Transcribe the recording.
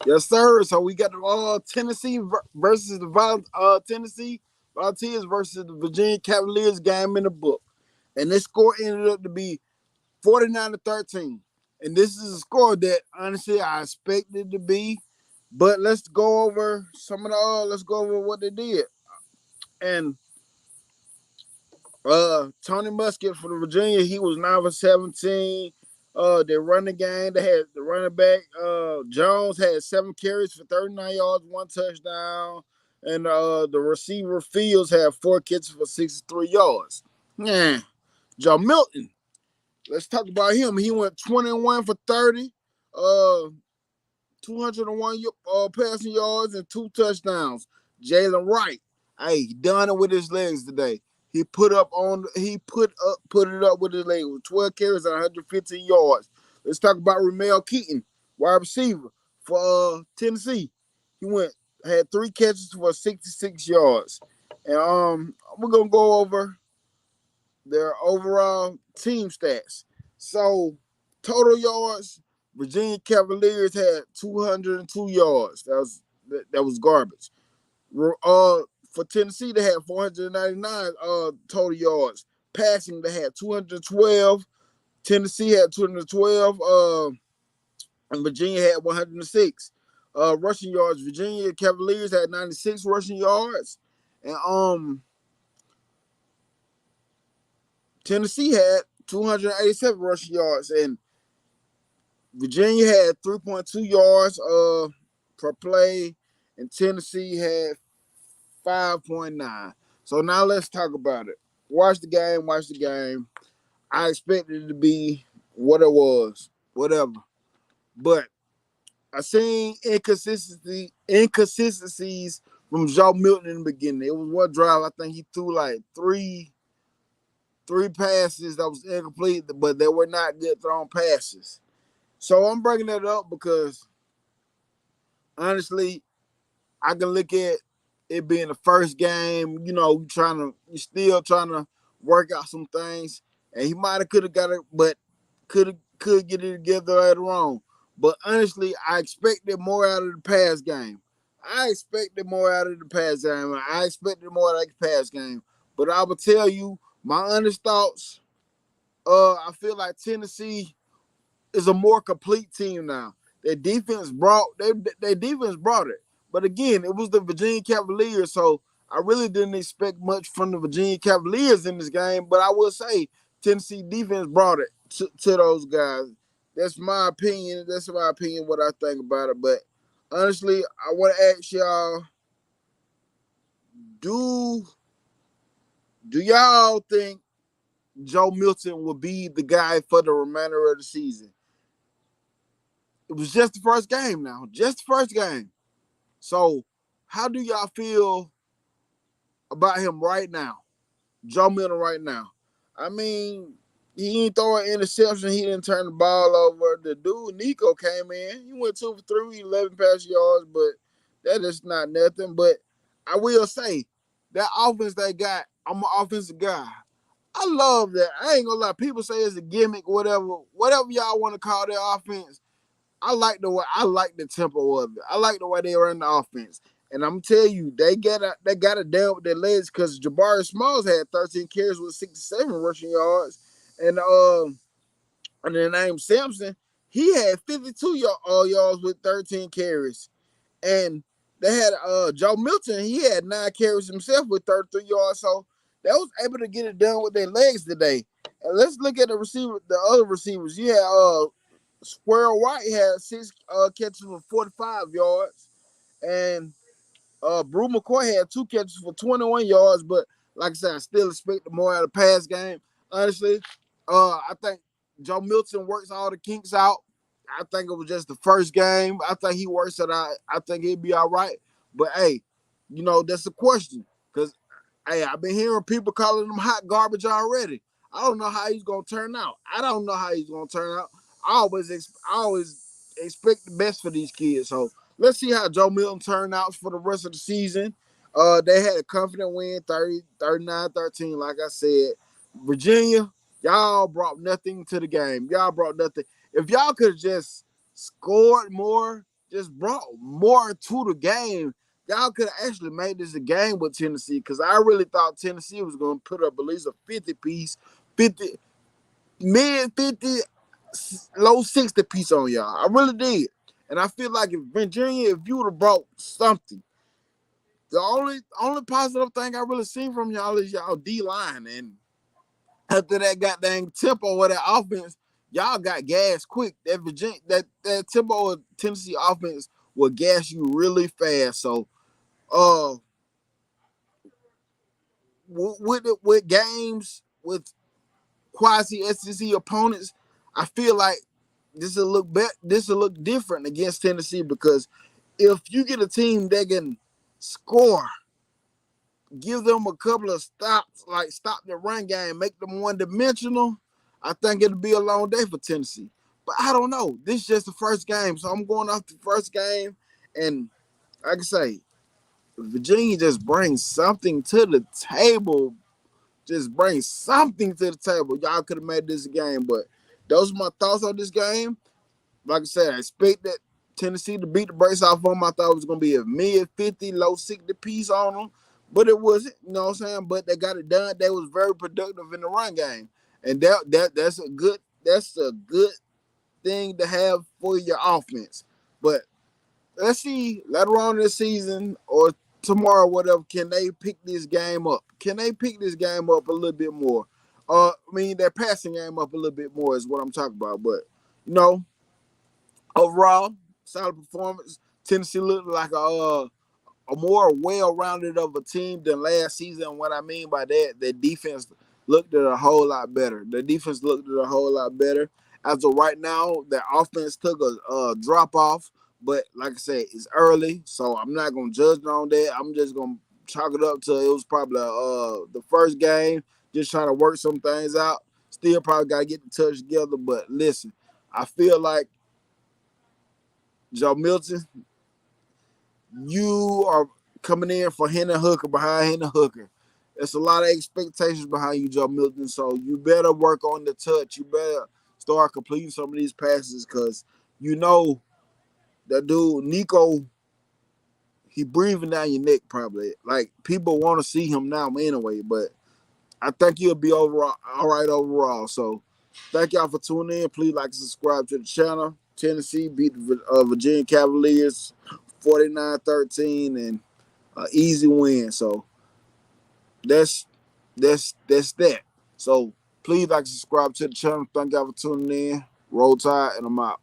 Yes, sir. So we got the Tennessee versus the Tennessee Volunteers versus the Virginia Cavaliers game in the book. And this score ended up to be 49-13. And this is a score that honestly I expected to be. But let's go over let's go over what they did. And Tony Muskett for the Virginia, he was 9 for 17. They run the game. They had the running back. Jones had 7 carries for 39 yards, 1 touchdown. And the receiver Fields had 4 catches for 63 yards. Yeah. Joe Milton. Let's talk about him. He went 21 for 30. 201 passing yards and 2 touchdowns. Jalen Wright, hey, he done it with his legs today. Put it up with his legs with 12 carries and 115 yards. Let's talk about Ramel Keaton, wide receiver for Tennessee. He had 3 catches for 66 yards. And we're gonna go over their overall team stats. So total yards, Virginia Cavaliers had 202 yards. That was garbage. For Tennessee, they had 499 total yards. Passing, they had 212. Tennessee had 212. And Virginia had 106. Rushing yards, Virginia Cavaliers had 96 rushing yards. And Tennessee had 287 rushing yards. And Virginia had 3.2 yards per play, and Tennessee had 5.9. So now let's talk about it. Watch the game. I expected it to be what it was, whatever. But I seen inconsistencies from Joe Milton in the beginning. It was one drive, I think he threw like three passes that was incomplete, but they were not good thrown passes. So I'm bringing that up because honestly, I can look at it being the first game. You're still trying to work out some things, and he might have could have got it, but could get it together later on. But honestly, I expected more out of the pass game. I expected more out of the pass game. I expected more out of the pass game. But I will tell you my honest thoughts. I feel like Tennessee is a more complete team now. Their defense brought it. But again, it was the Virginia Cavaliers, so I really didn't expect much from the Virginia Cavaliers in this game. But I will say Tennessee defense brought it to those guys. That's my opinion. What I think about it. But honestly, I want to ask y'all: Do y'all think Joe Milton will be the guy for the remainder of the season? It was just the first game now. Just the first game. So, how do y'all feel about him right now? Joe Milton right now. I mean, he ain't throw an interception. He didn't turn the ball over. The dude, Nico, came in. He went 2 for 3, 11 pass yards, but that is not nothing. But I will say, that offense they got, I'm an offensive guy. I love that. I ain't gonna lie. People say it's a gimmick, whatever y'all want to call their offense. I like the tempo of it. I like the way they run the offense. And I'm telling you, they got it down with their legs because Jabari Smalls had 13 carries with 67 rushing yards. And then named Sampson, he had 52 yards with 13 carries. And they had Joe Milton, he had 9 carries himself with 33 yards. So they was able to get it done with their legs today. And let's look at the other receivers. You had Squirrel White had 6 catches for 45 yards. And Brew McCoy had 2 catches for 21 yards. But like I said, I still expect more out of the pass game. Honestly, I think Joe Milton works all the kinks out. I think it was just the first game. I think he works it out. I think he'll be all right. But hey, that's a question. Because hey, I've been hearing people calling him hot garbage already. I don't know how he's gonna turn out. I always expect the best for these kids. So let's see how Joe Milton turn out for the rest of the season. They had a confident win, 39-13, like I said. Virginia, y'all brought nothing to the game. Y'all brought nothing. If y'all could have just scored more, just brought more to the game. Y'all could have actually made this a game with Tennessee because I really thought Tennessee was going to put up at least a 50 piece, 50, mid 50, low 60 piece on y'all. I really did. And I feel like if Virginia, if you would have brought something, the only positive thing I really seen from y'all is y'all D line. And after that goddamn tempo of that offense, y'all got gas quick. That Virginia, that tempo of Tennessee offense will gas you really fast. So, uh, with games with quasi SEC opponents, I feel like this will look better. This will look different against Tennessee because if you get a team that can score, give them a couple of stops, like stop the run game, make them one dimensional, I think it'll be a long day for Tennessee. But I don't know. This is just the first game, so I'm going off the first game, and like I say, Virginia just brings something to the table. Just brings something to the table. Y'all could have made this a game, but those are my thoughts on this game. Like I said, I expect that Tennessee to beat the brakes off them. I thought it was going to be a mid 50, low 60 piece on them, but it wasn't. You know what I'm saying? But they got it done. They was very productive in the run game, and that's a good thing to have for your offense. But let's see later on this season or tomorrow, whatever, can they pick this game up? Can they pick this game up a little bit more? I mean, their passing game up a little bit more is what I'm talking about. But, you know, overall, solid performance. Tennessee looked like a more well-rounded of a team than last season. What I mean by that, their defense looked at a whole lot better. The defense looked at a whole lot better. As of right now, their offense took a drop off, but like I said, it's early, so I'm not gonna judge on that. I'm just gonna chalk it up to it was probably the first game, just trying to work some things out. Still probably gotta get the touch together, but listen, I feel like Joe Milton, you are coming in for Hendon Hooker behind Hendon Hooker. There's a lot of expectations behind you, Joe Milton. So you better work on the touch. You better start completing some of these passes because you know that dude Nico, he breathing down your neck probably. Like people want to see him now anyway, but I think he'll be overall all right overall. So thank y'all for tuning in. Please like and subscribe to the channel. Tennessee beat the Virginia Cavaliers 49-13 and easy win. So that's that. So please like subscribe to the channel. Thank y'all for tuning in. Roll Tide, and I'm out.